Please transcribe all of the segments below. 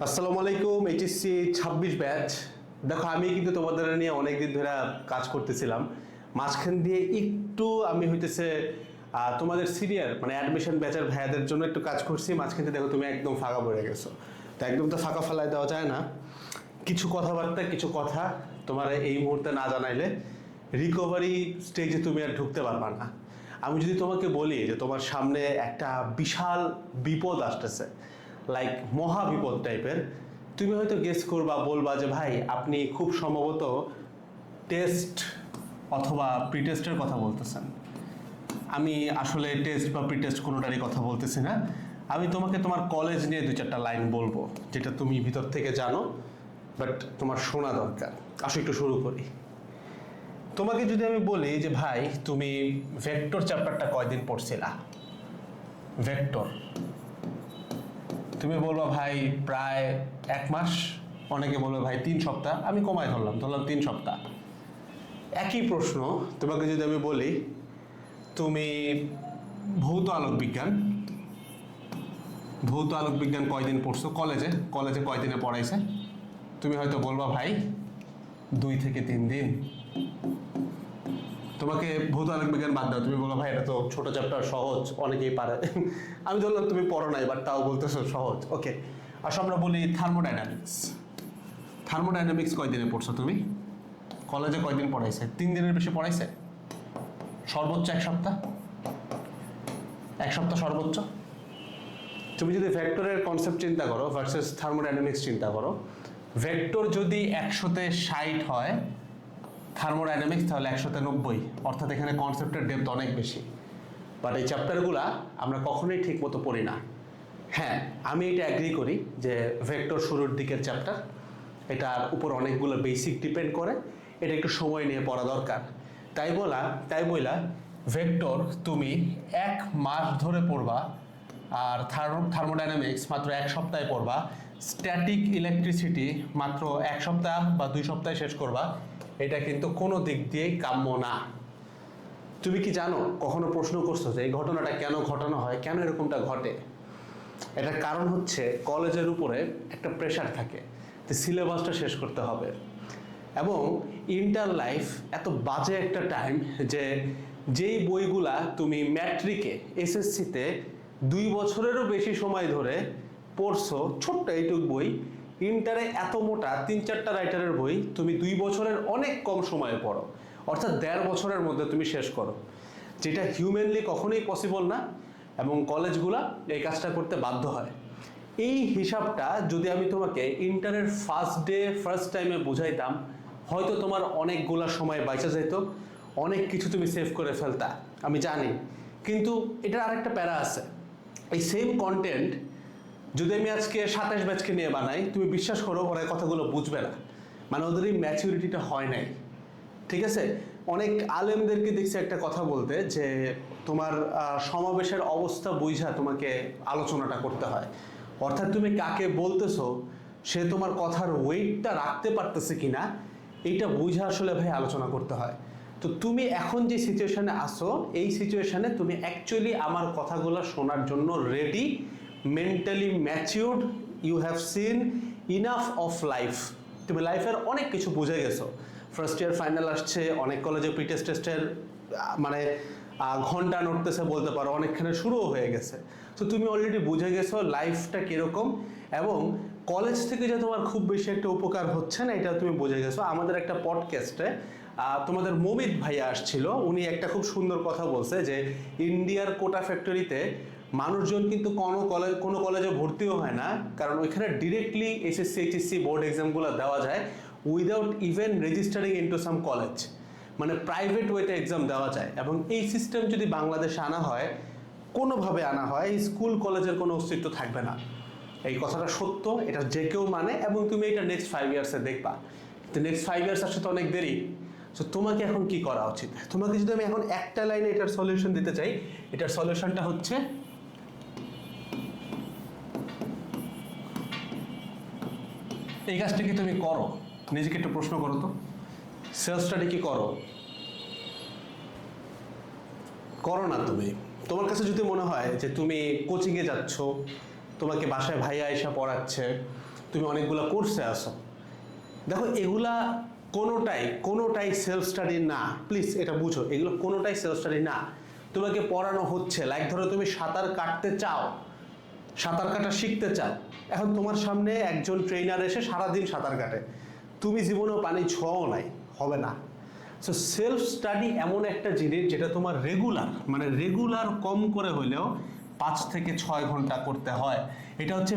আসসালামু আলাইকুম। HSC 26 batch. দেখো, আমি কিন্তু তোমাদের নিয়ে অনেকদিন ধরে কাজ করতেছিলাম। মাঝখান দিয়ে একটু আমি হইতেছে তোমাদের সিনিয়র মানে অ্যাডমিশন ব্যাচের ভাইয়াদের জন্য একটু কাজ করছি। মাঝখান দিয়ে দেখো তুমি একদম ফাঁকা পড়ে গেছো। তো একদম তো ফাঁকা ফেলায় দেওয়া যায় না। কিছু কথাবার্তা, কিছু কথা তোমার এই মুহূর্তে না জানাইলে রিকভারি স্টেজে তুমি আর ঢুকতে পারবা না। আমি যদি তোমাকে বলি যে তোমার সামনে একটা বিশাল বিপদ আসতেছে, লাইক মহা বিপদ টাইপের, তুমি হয়তো গেস করবা, বলবা যে ভাই আপনি খুব সম্ভবত টেস্ট অথবা প্রি টেস্টের কথা বলতেছেন। আমি আসলে টেস্ট বা প্রি টেস্ট কোনোটারই কথা বলতেছি না। আমি তোমাকে তোমার কলেজ নিয়ে দু চারটা লাইন বলবো, যেটা তুমি ভিতর থেকে জানো বাট তোমার শোনা দরকার। আসো একটু শুরু করি। তোমাকে যদি আমি বলি যে ভাই তুমি ভেক্টর চ্যাপ্টারটা কয়দিন পড়ছিলা? ভেক্টর তুমি বলবা ভাই প্রায় 1 মাস, অনেকে বলবে ভাই 3 সপ্তাহ, আমি কমায় ধরলাম 3 সপ্তাহ। একই প্রশ্ন তোমাকে যদি আমি বলি তুমি ভৌত আলোক বিজ্ঞান কয়দিন পড়ছো কলেজে কয়দিনে পড়াইছে? তুমি হয়তো বলবা ভাই 2 থেকে 3 দিন। তোমাকে ভৌত আলোক বিজ্ঞান বাদ দাও, তুমি বলো ভাই এটা তো ছোট চ্যাপ্টার, সহজ, অনেকেই পারে। আমি ধরলাম তুমি পড়ো নাই, বাট তাও বলতেছো সহজ। ওকে, আসো আমরা বলি থার্মোডাইনামিক্স কয়দিনে পড়ছো তুমি? কলেজে কয়দিন পড়াইছে? 3 দিনের বেশি পড়াইছে? সর্বোচ্চ 1 সপ্তাহ, 1 সপ্তাহ সর্বোচ্চ। তুমি যদি ভেক্টরের কনসেপ্ট চিন্তা করো ভার্সেস থার্মোডাইনামিক্স চিন্তা করো, ভেক্টর যদি 100-তে 60 হয়, থার্মোডাইনামিক্স তাহলে 100-তে 90, অর্থাৎ এখানে কনসেপ্টের ডেপথ অনেক বেশি। বাট এই চ্যাপ্টারগুলা আমরা কখনোই ঠিক মতো পড়ি না। হ্যাঁ, আমি এটা অ্যাগ্রি করি যে ভেক্টর শুরুর দিকের চ্যাপ্টার, এটার উপর অনেকগুলো বেসিক ডিপেন্ড করে, এটা একটু সময় নিয়ে পড়া দরকার। তাই বইলা ভেক্টর তুমি 1 মাস ধরে পড়বা, আর থার্মোডাইনামিক্স মাত্র 1 সপ্তাহে পড়বা, স্ট্যাটিক ইলেকট্রিসিটি মাত্র 1 সপ্তাহ বা 2 সপ্তাহে শেষ করবা। এটা কিন্তু কোনো দিক দিয়েই কাম্য না। তুমি কি জানো, কখনো প্রশ্ন করছো যে এই ঘটনাটা কেন ঘটানো হয়, কেন এরকমটা ঘটে? এটার কারণ হচ্ছে কলেজের উপরে একটা প্রেশার থাকে যে সিলেবাসটা শেষ করতে হবে, এবং ইন্টার লাইফ এত বাজে একটা টাইম যে যেই বইগুলা তুমি ম্যাট্রিকে এসএসসিতে 2 বছরেরও বেশি সময় ধরে পড়ছো, ছোট্ট এইটুক বই, ইন্টারে এত মোটা 3-4টা রাইটারের বই তুমি 2 বছরের অনেক কম সময়ে পড়ো, অর্থাৎ 1.5 বছরের মধ্যে তুমি শেষ করো, যেটা হিউম্যানলি কখনোই পসিবল না, এবং কলেজগুলা এই কাজটা করতে বাধ্য হয়। এই হিসাবটা যদি আমি তোমাকে ইন্টারের ফার্স্ট টাইমে বুঝাইতাম, হয়তো তোমার অনেকগুলা সময় বাইচা যেত, অনেক কিছু তুমি সেভ করে ফেলতা, আমি জানি। কিন্তু এটার আরেকটা প্যারা আছে। এই সেম কন্টেন্ট যদি আমি আজকে 27 ব্যাচকে নিয়ে বানাই, তুমি বিশ্বাস করো ওরা কথাগুলো বুঝবে না, মানে ওদের এই ম্যাচুরিটিটা হয় নাই। ঠিক আছে, অনেক আলেমদেরকে দেখছি একটা কথা বলতে যে তোমার সমাবেশের অবস্থা বুঝা তোমাকে আলোচনাটা করতে হয়, অর্থাৎ তুমি কাকে বলতেছো সে তোমার কথার ওয়েটটা রাখতে পারতেছে কিনা এইটা বুঝা আসলে ভাই আলোচনা করতে হয়। তো তুমি এখন যে সিচুয়েশনে আসো, এই সিচুয়েশনে তুমি অ্যাকচুয়ালি আমার কথাগুলো শোনার জন্য ready, mentally matured, you have seen enough of life, তুমি লাইফের অনেক কিছু বুঝে গেছো। ফার্স্ট ইয়ার ফাইনাল আসছে, অনেক কলেজে প্রি টেস্টের মানে ঘন্টা নড়তেছে বলতে পারো, অনেকখানে শুরুও হয়ে গেছে। তো তুমি অলরেডি বুঝে গেছো লাইফটা কীরকম, এবং কলেজ থেকে যে তোমার খুব বেশি একটা উপকার হচ্ছে না এটা তুমি বুঝে গেছো। আমাদের একটা পডকাস্টে তোমাদের মমিত ভাইয়া আসছিল, উনি একটা খুব সুন্দর কথা বলছে যে ইন্ডিয়ার কোটা ফ্যাক্টরিতে মানুষজন কিন্তু কোনো কলেজে ভর্তিও হয় না, কারণ ওইখানে ডিরেক্টলি এসএসসি এইচএসসি বোর্ড এক্সামগুলো দেওয়া যায় উইদাউট ইভেন রেজিস্টারিং ইনটু সাম কলেজ, মানে প্রাইভেট ওয়েতে এক্সাম দেওয়া যায়। এবং এই সিস্টেম যদি বাংলাদেশে আনা হয়, কোনোভাবে আনা হয়, স্কুল কলেজের কোনো অস্তিত্ব থাকবে না। এই কথাটা সত্য, এটা যে কেউ মানে, এবং তুমি এটা নেক্সট 5 ইয়ার্সে দেখবা। কিন্তু নেক্সট 5 ইয়ার্স আসলে তো অনেক দেরি। তো তোমাকে এখন কি করা উচিত? তোমাকে যদি আমি এখন একটা লাইনে এটার সলিউশন দিতে চাই, এটার সলিউশনটা হচ্ছে এই কাজটা কি তুমি করো? নিজেকে একটু প্রশ্ন করো তো, সেলফ স্টাডি কি করো? করো না তুমি। তোমার কাছে যদি মনে হয় যে তুমি কোচিংয়ে যাচ্ছ, তোমাকে বাসায় ভাইয়া এসে পড়াচ্ছে, তুমি অনেকগুলো কোর্সে আসো, দেখো এগুলা কোনোটাই সেলফ স্টাডি না, প্লিজ এটা বুঝো, এগুলো কোনোটাই সেলফ স্টাডি না। তোমাকে পড়ানো হচ্ছে, লাইক ধরো তুমি সাঁতার কাটতে চাও, সাঁতার কাটা শিখতে চাও, এখন তোমার সামনে একজন ট্রেনার এসে সারাদিন সাঁতার কাটে, তুমি জীবনেও পানি ছোঁয়াও নাই, হবে না। সো সেলফ স্টাডি এমন একটা জিনিস যেটা তোমার রেগুলার কম করে হলেও 5 থেকে 6 ঘন্টা করতে হয়। এটা হচ্ছে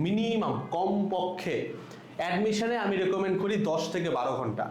মিনিমাম কমপক্ষে। অ্যাডমিশনে আমি রেকমেন্ড করি 10 থেকে 12 ঘন্টা।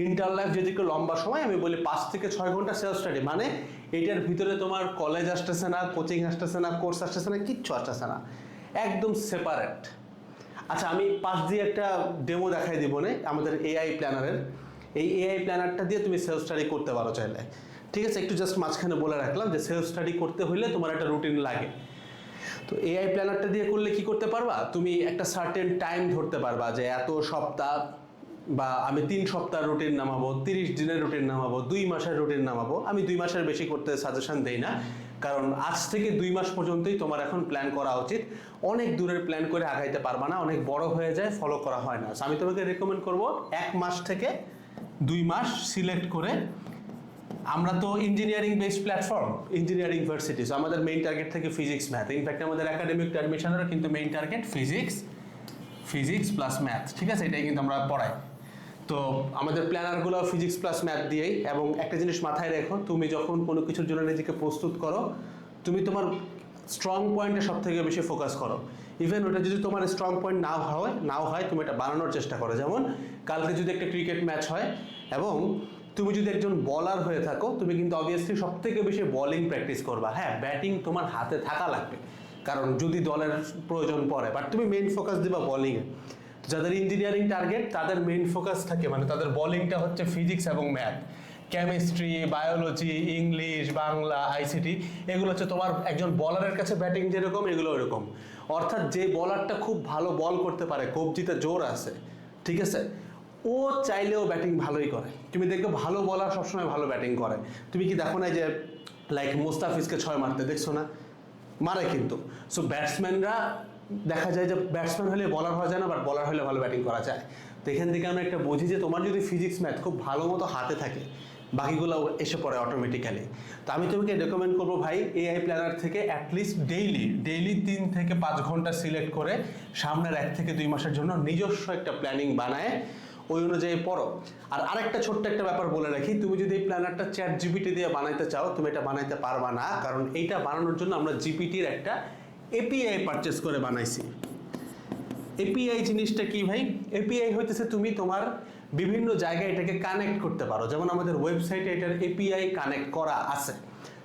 ইন্টার লাইফ যদি একটু লম্বা সময়, আমি বলি 5 থেকে 6 ঘন্টা সেলফ স্টাডি। মানে এটার ভিতরে তোমার কলেজ আসতেছে না, কোচিং আসতেছে না, কোর্স আসতেছে না, কিচ্ছু আসতেছে না, একদম সেপারেট। আচ্ছা, আমি পাশ দিয়ে একটা ডেমো দেখাই দিব না আমাদের এআই প্ল্যানারের। এই এআই প্ল্যানারটা দিয়ে তুমি সেলফ স্টাডি করতে পারো চাইলে, ঠিক আছে? একটু জাস্ট মাঝখানে বলে রাখলাম যে সেলফ স্টাডি করতে হলে তোমার একটা রুটিন লাগে। তো এআই প্ল্যানারটা দিয়ে করলে কি করতে পারবা, তুমি একটা সার্টেন টাইম ধরতে পারবা যে এত সপ্তাহ, বা আমি 3 সপ্তাহ রুটিন নামাবো, 30 দিনের রুটিন নামাবো, 2 মাসের রুটিন নামাবো। আমি 2 মাসের বেশি করতে সাজেশন দেই না, কারণ আজ থেকে 2 মাস পর্যন্তই তোমার এখন প্ল্যান করা উচিত। অনেক দূরের প্ল্যান করে আগাইতে পারবা না, অনেক বড় হয়ে যায়, ফলো করা হয় না। আমি তোমাকে রেকমেন্ড করব 1 মাস থেকে 2 মাস সিলেক্ট করে। আমরা তো engineering based platform, engineering university, so আমাদের মেইন টার্গেট থেকে ফিজিক্স ম্যাথ। ইনফ্যাক্ট আমাদের একাডেমিক অ্যাডমিশনেরও কিন্তু main target physics plus math, ঠিক আছে? এটাই কিন্তু আমরা পড়াই। তো আমাদের প্ল্যানারগুলো ফিজিক্স প্লাস ম্যাথ দিয়েই। এবং একটা জিনিস মাথায় রেখো, তুমি যখন কোনো কিছুর জন্য নিজেকে প্রস্তুত করো, তুমি তোমার স্ট্রং পয়েন্টে সব থেকে বেশি ফোকাস করো। ইভেন ওটা যদি তোমার স্ট্রং পয়েন্ট নাও হয়, তুমি এটা বানানোর চেষ্টা করো। যেমন কালকে যদি একটা ক্রিকেট ম্যাচ হয় এবং তুমি যদি একজন বলার হয়ে থাকো, তুমি কিন্তু অবভিয়াসলি সব থেকে বেশি বলিং প্র্যাকটিস করবা। হ্যাঁ, ব্যাটিং তোমার হাতে থাকা লাগবে, কারণ যদি দলের প্রয়োজন পড়ে, বাট তুমি মেইন ফোকাস দিবা বলিংয়ে। যাদের ইঞ্জিনিয়ারিং টার্গেট, তাদের মেইন ফোকাস থাকে, মানে তাদের বলিংটা হচ্ছে ফিজিক্স এবং math, chemistry, biology, English, Bangla, ICT. এগুলো হচ্ছে তোমার একজন বলারের কাছে ব্যাটিং যেরকম, এগুলো ওরকম। অর্থাৎ যে বলারটা খুব ভালো বল করতে পারে, কবজিতে জোর আছে, ঠিক আছে, ও চাইলেও ব্যাটিং ভালোই করে। তুমি দেখবে ভালো বলার সবসময় ভালো ব্যাটিং করে। তুমি কি দেখো না যে লাইক মুস্তাফিজকে 6 মারতে দেখছো না? মারে কিন্তু। সো ব্যাটসম্যানরা দেখা যায় যে ব্যাটসম্যান হলে বলার হওয়া যায় না, বাট বলার হলে ভালো ব্যাটিং করা যায়। তো এখান থেকে আমরা একটা বুঝি যে তোমার যদি ফিজিক্স ম্যাথ খুব ভালো মতো হাতে থাকে, বাকিগুলো এসে পড়ে অটোমেটিক্যালি। তো আমি তোমাকে রেকমেন্ড করবো ভাই, এআই প্ল্যানার থেকে অ্যাটলিস্ট ডেইলি 3 থেকে 5 ঘন্টা সিলেক্ট করে সামনের 1 থেকে 2 মাসের জন্য নিজস্ব একটা প্ল্যানিং বানায় ওই অনুযায়ী পড়ো। আর আরেকটা ছোট্ট একটা ব্যাপার বলে রাখি, তুমি যদি এই প্ল্যানারটা চ্যাট জিপিটি দিয়ে বানাইতে চাও, তুমি এটা বানাইতে পারবা না, কারণ এইটা বানানোর জন্য আমরা জিপিটির একটা এপিআই পারচেস করে বানাইছি। এপিআই জিনিসটা কি ভাই? এপিআই হইতেছে তুমি তোমার বিভিন্ন জায়গায় এটাকে কানেক্ট করতে পারো। যেমন আমাদের ওয়েবসাইটে এটার এপিআই কানেক্ট করা আছে।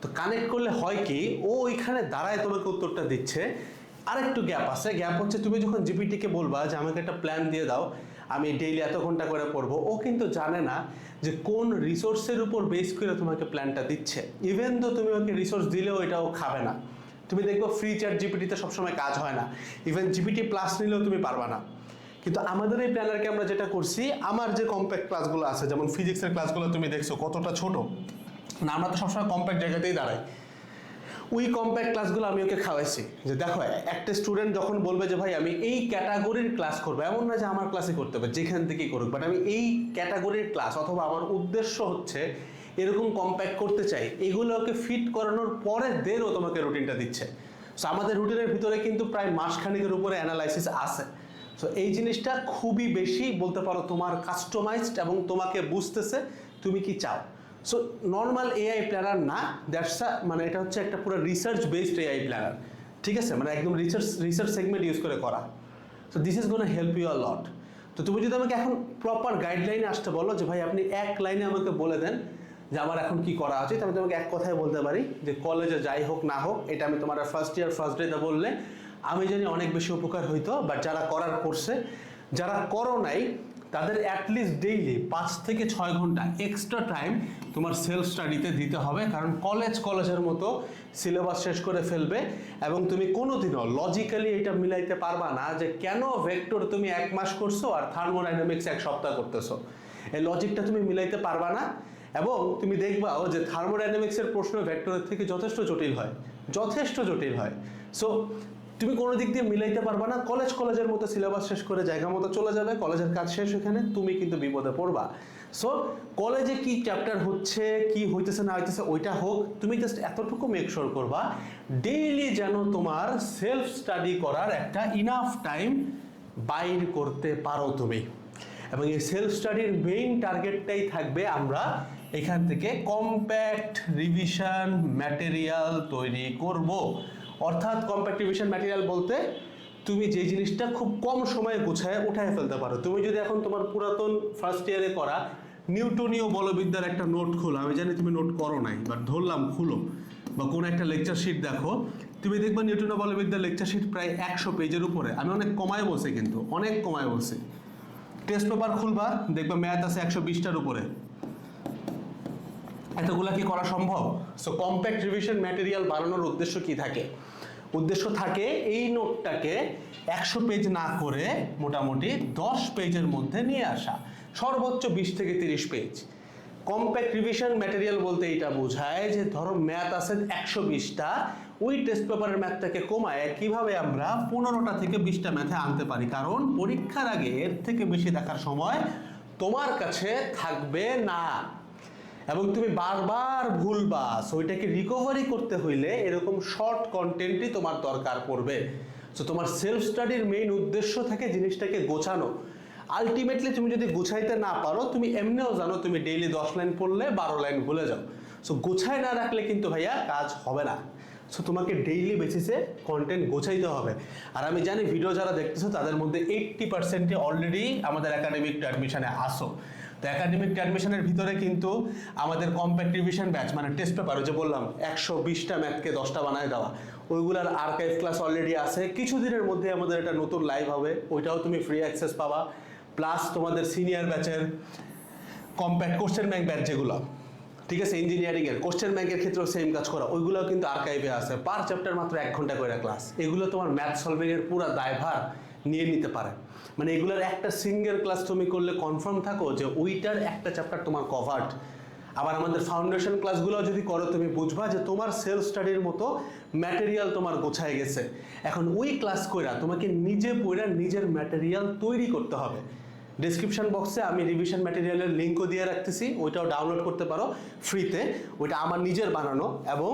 তো কানেক্ট করলে হয় কি, ও ওইখানে দাঁড়ায় তোমাকে উত্তরটা দিচ্ছে। আরেকটু গ্যাপ আছে, গ্যাপ হচ্ছে তুমি যখন জিপিটিকে বলবা যে আমাকে একটা প্ল্যান দিয়ে দাও, আমি ডেইলি এত ঘন্টা করে পড়বো, ও কিন্তু জানে না যে কোন রিসোর্সের উপর বেস করে তোমাকে প্ল্যানটা দিচ্ছে। ইভেন তো তুমি ওকে রিসোর্স দিলেও এটাও খাবে না। তুমি দেখবো ফ্রি চ্যাট জিপিটিতে সবসময় কাজ হয় না, ইভেন জিপিটি প্লাস নিলেও তুমি পারবা না। কিন্তু আমাদের এই প্ল্যানারকে আমরা যেটা করছি, আমার যে কম্প্যাক্ট ক্লাসগুলো আছে, যেমন ফিজিক্সের ক্লাসগুলো তুমি দেখছো কতটা ছোট না, আমরা তো সবসময় কম্প্যাক্ট জায়গাতেই দাঁড়াই। ওই কম্প্যাক্ট ক্লাসগুলো আমি ওকে খাওয়াইছি যে দেখো, একটা স্টুডেন্ট যখন বলবে যে ভাই আমি এই ক্যাটাগরির ক্লাস করবো, এমন না যে আমার ক্লাসে করতে হবে, যেখান থেকেই করুক, বাট আমি এই ক্যাটাগরির ক্লাস, অথবা আমার উদ্দেশ্য হচ্ছে এরকম কম্প্যাক্ট করতে চাই, এগুলো ওকে ফিট করানোর পরে দেন ও তোমাকে রুটিনটা দিচ্ছে। সো আমাদের রুটিনের ভিতরে কিন্তু প্রায় মাসখানেকের উপরে অ্যানালাইসিস আছে। সো এই জিনিসটা খুবই বেশি বলতে পারো তোমার কাস্টমাইজড, এবং তোমাকে বুঝতেছে তুমি কি চাও। সো নর্মাল এআই প্ল্যানার না, দ্যাটস মানে এটা হচ্ছে একটা পুরো রিসার্চ বেসড এআই প্ল্যানার, ঠিক আছে, মানে একদম রিসার্চ সেগমেন্ট ইউজ করে করা। So this is gonna help you a lot. তো তুমি যদি আমাকে এখন প্রপার গাইডলাইনে আসতে বলো যে ভাই আপনি এক লাইনে আমাকে বলে দেন যে আমার এখন কি করা উচিত, আমি তোমাকে এক কথায় বলতে পারি যে কলেজে যাই হোক না হোক, এটা আমি তোমার ফার্স্ট ইয়ার ফার্স্ট ডেতে বললে আমি জানি অনেক বেশি উপকার হইতো। বাট যারা করার করছে, যারা করো নাই, তাদের অ্যাটলিস্ট ডেইলি 5 থেকে 6 ঘন্টা এক্সট্রা টাইম তোমার সেলফ স্টাডিতে দিতে হবে, কারণ কলেজের মতো সিলেবাস শেষ করে ফেলবে, এবং তুমি কোনোদিনও লজিক্যালি এটা মিলাইতে পারবা না যে কেন ভেক্টর তুমি 1 মাস করছো আর থার্মোডাইনামিক্স 1 সপ্তাহ করতেছো। এই লজিকটা তুমি মিলাইতে পারবা না। এবং তুমি দেখবাও যে থার্মোডাইনামিক্সের প্রশ্ন ভেক্টরের থেকে যথেষ্ট জটিল হয়। সো তুমি কোনো দিক দিয়ে মিলাইতে পারবা না, কলেজের মতো সিলেবাস শেষ করে জায়গা মতো চলে যাবে, কলেজের কাজ শেষ এখানে, তুমি কিন্তু বিপদে পড়বা। সো কলেজে কি চ্যাপ্টার হচ্ছে, কি হইতেছে না হইতেছে ওইটা হোক, তুমি জাস্ট এতটুকু মেক শিওর করবা ডেইলি যেন তোমার সেলফ স্টাডি করার একটা ইনাফ টাইম বাইর করতে পারো তুমি। এবং এই সেলফ স্টাডির মেইন টার্গেটটাই থাকবে আমরা এখান থেকে কম্প্যাক্ট রিভিশন ম্যাটেরিয়াল তৈরি করব। অর্থাৎ কম্প্যাক্ট রিভিশন ম্যাটেরিয়াল বলতে তুমি যে জিনিসটা খুব কম সময়ে গুছায় উঠায় ফেলতে পারো। তুমি যদি এখন তোমার পুরাতন ফার্স্ট ইয়ারে করা নিউটনীয় বলবিদ্যার একটা নোট খোলো, আমি জানি তুমি নোট করো নাই, বাট ধরলাম খুলো, বা কোনো একটা লেকচার শিট দেখো, তুমি দেখবা নিউটনীয় বলবিদ্যার লেকচার শিট প্রায় 100 পেজের উপরে। আমি অনেক কমায় বলছি, কিন্তু অনেক কমায় বলছি। টেস্ট পেপার খুলবা, দেখবা ম্যাথ আছে 120টার উপরে। এতগুলা কি করা সম্ভব? সো কম্প্যাক্ট রিভিশন ম্যাটেরিয়াল বানানোর উদ্দেশ্য কি থাকে? উদ্দেশ্য থাকে এই নোটটাকে 100 পেজ না করে মোটামুটি 10 পেজের মধ্যে নিয়ে আসা, সর্বোচ্চ 20 থেকে 30 পেজ। কম্প্যাক্ট রিভিশন ম্যাটেরিয়াল বলতে এটা বোঝায় যে ধরো ম্যাথ আছে 120টা, ওই টেস্ট পেপারের ম্যাথটাকে কমায় কিভাবে আমরা 15টা থেকে 20টা ম্যাথে আনতে পারি, কারণ পরীক্ষার আগে এর থেকে বেশি দেখার সময় তোমার কাছে থাকবে না এবং তুমি বারবার ভুলবা। সো ওইটাকে রিকভারি করতে হইলে এরকম শর্ট কন্টেন্টই তোমার দরকার পড়বে। সো তোমার সেলফ স্টাডির মেইন উদ্দেশ্য থাকে জিনিসটাকে গোছানো। আলটিমেটলি তুমি যদি গুছাইতে না পারো, তুমি এমনিও জানো তুমি ডেইলি 10 লাইন পড়লে 12 লাইন ভুলে যাও। সো গোছায় না রাখলে কিন্তু ভাইয়া কাজ হবে না। সো তোমাকে ডেইলি বেসিসে কন্টেন্ট গোছাইতে হবে। আর আমি জানি ভিডিও যারা দেখতেছো তাদের মধ্যে 80% অলরেডি আমাদের একাডেমিক অ্যাডমিশনে আসো। তো একাডেমিক অ্যাডমিশনের ভিতরে কিন্তু আমাদের কম্প্যাক্ট রিভিশন ব্যাচ, মানে টেস্ট পেপার, যে বললাম 120টা ম্যাথকে 10টা বানায় দেওয়া, ওইগুলার আর্কাইভ ক্লাস অলরেডি আছে। কিছুদিনের মধ্যে আমাদের একটা নতুন লাইভ হবে, ওইটাও তুমি ফ্রি অ্যাক্সেস পাবা। প্লাস তোমাদের সিনিয়র ব্যাচের কম্প্যাক্ট কোশ্চেন ব্যাংক ব্যাচ যেগুলো, ঠিক আছে, ইঞ্জিনিয়ারিংয়ের কোশ্চেন ব্যাংকের ক্ষেত্রেও সেম কাজ করা, ওইগুলোও কিন্তু আর্কাইভে আছে। পার চ্যাপ্টার মাত্র 1 ঘন্টা করে ক্লাস। এগুলো তোমার ম্যাথ সলভিংয়ের পুরো দায়ভার নিয়ে নিতে পারে। মানে এগুলোর একটা সিঙ্গেল ক্লাস তুমি করলে কনফার্ম থাকো যে ওইটার একটা চ্যাপ্টার তোমার কভার্ড। আবার আমাদের ফাউন্ডেশন ক্লাসগুলো যদি করো, তুমি বুঝবা যে তোমার সেলফ স্টাডির মতো ম্যাটেরিয়াল তোমার গোছায় গেছে। এখন ওই ক্লাস কইরা তোমাকে নিজে পড়া নিজের ম্যাটেরিয়াল তৈরি করতে হবে। ডেসক্রিপশন বক্সে আমি রিভিশন ম্যাটেরিয়ালের লিঙ্কও দিয়ে রাখতেছি, ওইটাও ডাউনলোড করতে পারো ফ্রিতে। ওইটা আমার নিজের বানানো, এবং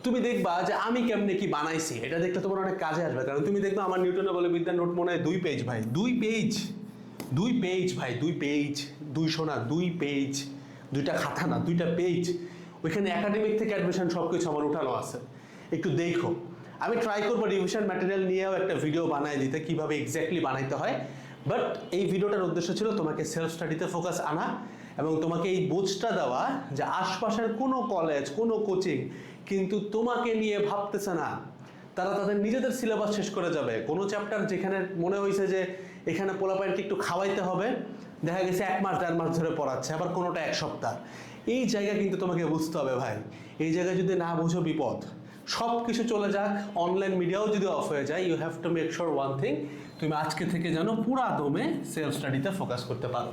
তুমি দেখবা যে আমি কেমনে কি বানাইছি, এটা দেখলে তোমার অনেক কাজে আসবে। কারণ তুমি দেখবা আমার নিউটনের বলবিদ্যার নোট মনে হয় 2 পেজ ভাই, 2 পেজ ভাই, 2 পেজ, 200 না, 2 পেজ, 2টা খাতা না, 2টা পেজ। ওইখানে একাডেমিক থেকে অ্যাডমিশন সব কিছু আমার উঠানো আছে, একটু দেখো। আমি ট্রাই করবো রিভিশন ম্যাটেরিয়াল নিয়েও একটা ভিডিও বানায় দিতে, কিভাবে এক্স্যাক্টলি বানাইতে হয়। বাট এই ভিডিওটার উদ্দেশ্য ছিল তোমাকে সেলফ স্টাডিতে ফোকাস আনা এবং তোমাকে এই বোঝটা দেওয়া যে আশপাশের কোনো কলেজ, কোনো কোচিং কিন্তু তোমাকে নিয়ে ভাবতেছে না। তারা তাদের নিজেদের সিলেবাস শেষ করে যাবে। কোনো চ্যাপ্টার যেখানে মনে হয়েছে যে এখানে পোলাপাইনকে একটু খাওয়াইতে হবে, দেখা গেছে 1 মাস 1.5 মাস ধরে পড়াচ্ছে, আবার কোনোটা 1 সপ্তাহ। এই জায়গা কিন্তু তোমাকে বুঝতে হবে ভাই। এই জায়গায় যদি না বুঝো বিপদ। সব কিছু চলে যাক, অনলাইন মিডিয়াও যদি অফ হয়ে যায়, you have to make sure one thing, তুমি আজকে থেকে যেন পুরা দমে সেলফ স্টাডিতে ফোকাস করতে পারো।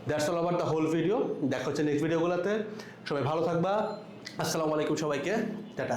That's all over the whole video. দেখা হচ্ছে নেক্সট ভিডিওগুলোতে। সবাই ভালো থাকবা। আসসালামু আলাইকুম সবাইকে, টাটা।